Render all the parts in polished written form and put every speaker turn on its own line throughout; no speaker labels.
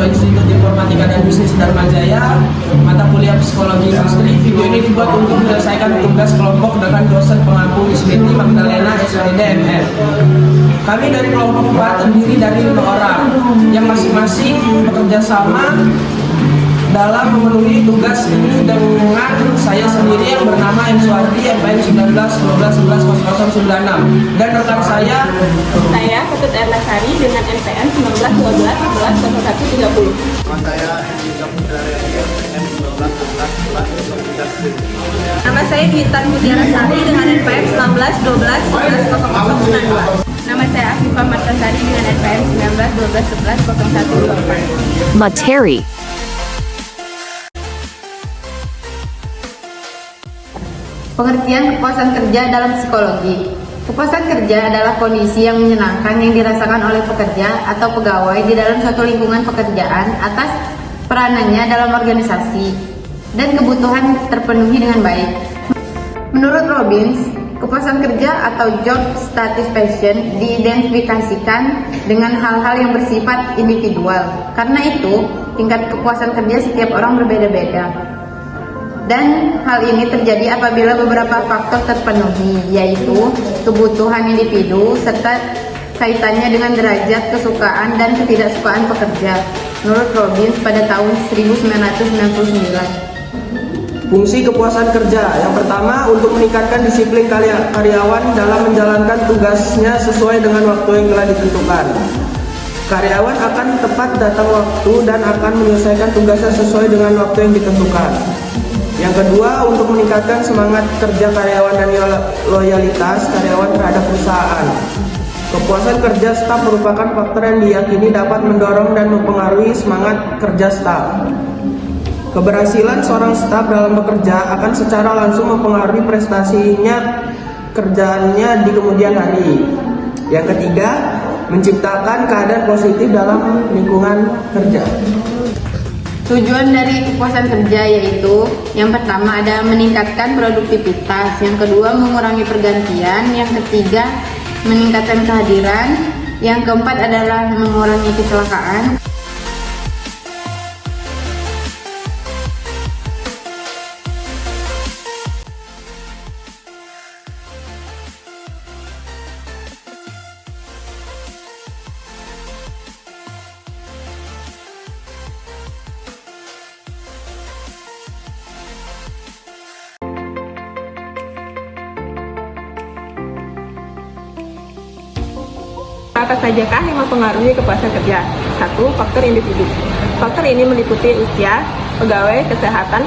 Institut Informatika dan Bisnis Dharma Jaya, mata kuliah Psikologi Industri. Video ini dibuat untuk menyelesaikan tugas kelompok dengan dosen pengaku Ismiti Magdalena SPD MR. Kami dari kelompok 4 terdiri dari 5 orang yang masing-masing bekerja sama dalam memenuhi tugas ini dengan saya sendiri yang bernama M. Suwardi, NPM 1912110096, dan rekan saya
Ketut Erlasari dengan NPM 1912110130.
Saya Hendika Putrarelia, NPM 19111110.
Nama saya Dwitan Mutiarasari dengan NPM 1912110092. Nama saya Afifah Martasari dengan NPM 1912110124.
Materi.
Pengertian kepuasan kerja dalam psikologi. Kepuasan kerja adalah kondisi yang menyenangkan yang dirasakan oleh pekerja atau pegawai di dalam suatu lingkungan pekerjaan atas peranannya dalam organisasi dan kebutuhan terpenuhi dengan baik. Menurut Robbins, kepuasan kerja atau job satisfaction diidentifikasikan dengan hal-hal yang bersifat individual. Karena itu, tingkat kepuasan kerja setiap orang berbeda-beda. Dan hal ini terjadi apabila beberapa faktor terpenuhi, yaitu kebutuhan individu serta kaitannya dengan derajat kesukaan dan ketidaksukaan pekerja. Menurut Robbins pada tahun 1999.
fungsi kepuasan kerja. Yang pertama, untuk meningkatkan disiplin karyawan dalam menjalankan tugasnya sesuai dengan waktu yang telah ditentukan. Karyawan akan tepat datang waktu dan akan menyelesaikan tugasnya sesuai dengan waktu yang ditentukan. Yang kedua, untuk meningkatkan semangat kerja karyawan dan loyalitas karyawan terhadap perusahaan. Kepuasan kerja staf merupakan faktor yang diyakini dapat mendorong dan mempengaruhi semangat kerja staf. Keberhasilan seorang staf dalam bekerja akan secara langsung mempengaruhi prestasinya kerjaannya di kemudian hari. Yang ketiga, menciptakan keadaan positif dalam lingkungan kerja.
Tujuan dari kepuasan kerja yaitu yang pertama ada meningkatkan produktivitas, yang kedua mengurangi pergantian, yang ketiga meningkatkan kehadiran, yang keempat adalah mengurangi kecelakaan.
Apa sajakah yang mempengaruhi kepuasan kerja? 1. Faktor individu. Faktor ini meliputi usia, pegawai, kesehatan,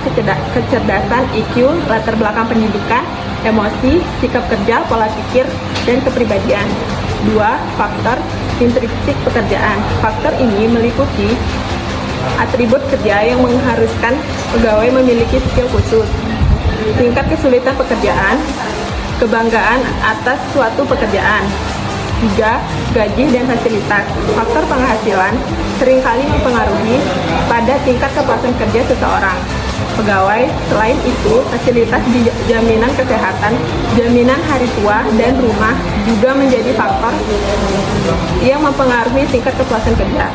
kecerdasan, IQ, latar belakang pendidikan, emosi, sikap kerja, pola pikir, dan kepribadian. 2. Faktor intrinsik pekerjaan. Faktor ini meliputi atribut kerja yang mengharuskan pegawai memiliki skill khusus, tingkat kesulitan pekerjaan, kebanggaan atas suatu pekerjaan. 3. Gaji dan fasilitas. Faktor penghasilan seringkali mempengaruhi pada tingkat kepuasan kerja seseorang pegawai. Selain itu, fasilitas jaminan kesehatan, jaminan hari tua, dan rumah juga menjadi faktor yang mempengaruhi tingkat kepuasan kerja.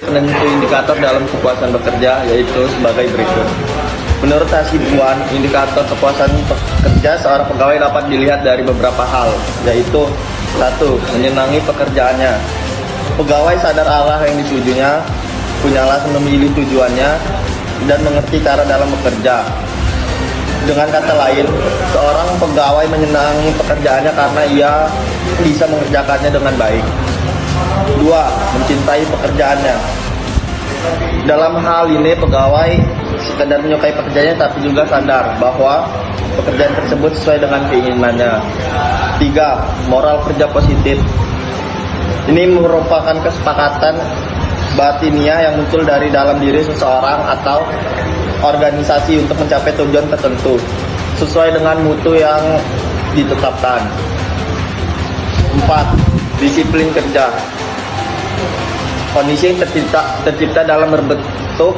Penentu indikator dalam kepuasan bekerja yaitu sebagai berikut. Menurut Hasibuan, indikator kepuasan pekerja seorang pegawai dapat dilihat dari beberapa hal, yaitu 1. Menyenangi pekerjaannya. Pegawai sadar arah yang ditujunya, punya alasan memilih tujuannya, dan mengerti cara dalam bekerja. Dengan kata lain, seorang pegawai menyenangi pekerjaannya karena ia bisa mengerjakannya dengan baik. 2. Mencintai pekerjaannya. Dalam hal ini pegawai sekedar menyukai pekerjaannya tapi juga sadar bahwa pekerjaan tersebut sesuai dengan keinginannya. 3. Moral kerja positif. Ini merupakan kesepakatan batiniah yang muncul dari dalam diri seseorang atau organisasi untuk mencapai tujuan tertentu sesuai dengan mutu yang ditetapkan. 4. Disiplin kerja. Kondisi yang tercipta dalam berbentuk.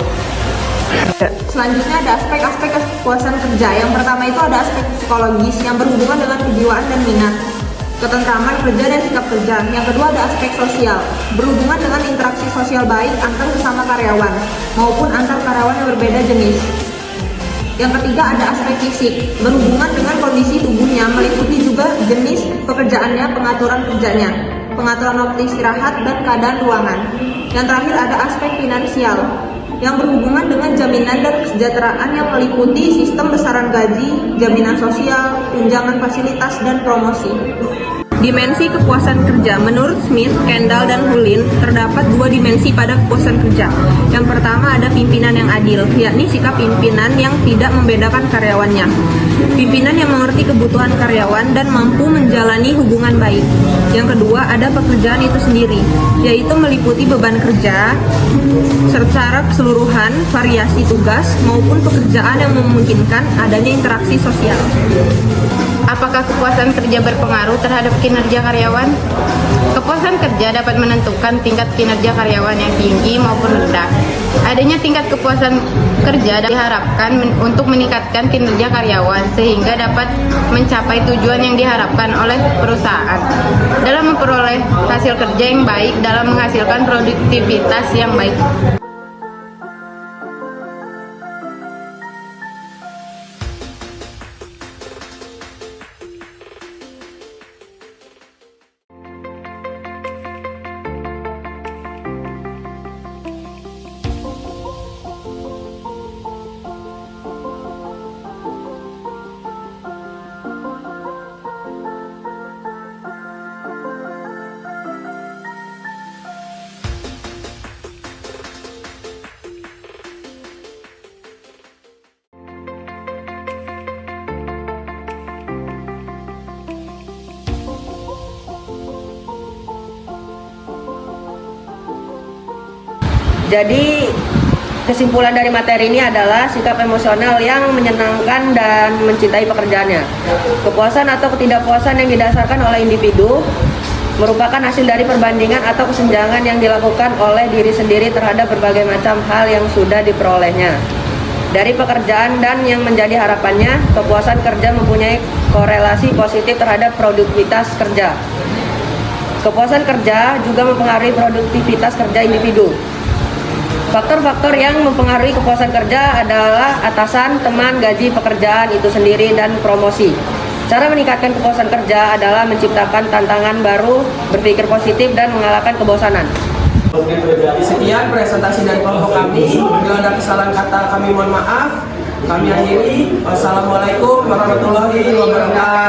Selanjutnya ada aspek-aspek kepuasan kerja. Yang pertama itu ada aspek psikologis yang berhubungan dengan kejiwaan dan minat, ketentraman kerja dan sikap kerja. Yang kedua ada aspek sosial, berhubungan dengan interaksi sosial baik antar sesama karyawan maupun antar karyawan yang berbeda jenis. Yang ketiga ada aspek fisik, berhubungan dengan kondisi tubuhnya, meliputi juga jenis pekerjaannya, pengaturan kerjanya, pengaturan waktu istirahat, dan keadaan ruangan. Yang terakhir ada aspek finansial, yang berhubungan dengan jaminan dan kesejahteraan yang meliputi sistem besaran gaji, jaminan sosial, tunjangan fasilitas, dan promosi. Dimensi kepuasan kerja. Menurut Smith, Kendall, dan Hulin, terdapat 2 dimensi pada kepuasan kerja. Yang pertama ada pimpinan yang adil, yakni sikap pimpinan yang tidak membedakan karyawannya. Pimpinan yang mengerti kebutuhan karyawan dan mampu menjalani hubungan baik. Yang kedua ada pekerjaan itu sendiri, yaitu meliputi beban kerja secara keseluruhan, variasi tugas, maupun pekerjaan yang memungkinkan adanya interaksi sosial.
Apakah kepuasan kerja berpengaruh terhadap kinerja karyawan? Kepuasan kerja dapat menentukan tingkat kinerja karyawan yang tinggi maupun rendah. Adanya tingkat kepuasan kerja diharapkan untuk meningkatkan kinerja karyawan sehingga dapat mencapai tujuan yang diharapkan oleh perusahaan dalam memperoleh hasil kerja yang baik dalam menghasilkan produktivitas yang baik.
Jadi kesimpulan dari materi ini adalah sikap emosional yang menyenangkan dan mencintai pekerjaannya. Kepuasan atau ketidakpuasan yang didasarkan oleh individu merupakan hasil dari perbandingan atau kesenjangan yang dilakukan oleh diri sendiri terhadap berbagai macam hal yang sudah diperolehnya. Dari pekerjaan dan yang menjadi harapannya, kepuasan kerja mempunyai korelasi positif terhadap produktivitas kerja. Kepuasan kerja juga mempengaruhi produktivitas kerja individu. Faktor-faktor yang mempengaruhi kepuasan kerja adalah atasan, teman, gaji, pekerjaan itu sendiri, dan promosi. Cara meningkatkan kepuasan kerja adalah menciptakan tantangan baru, berpikir positif, dan mengalahkan kebosanan.
Sekian presentasi dari kelompok kami. Bila ada kesalahan kata kami mohon maaf. Kami akhiri. Wassalamualaikum warahmatullahi wabarakatuh.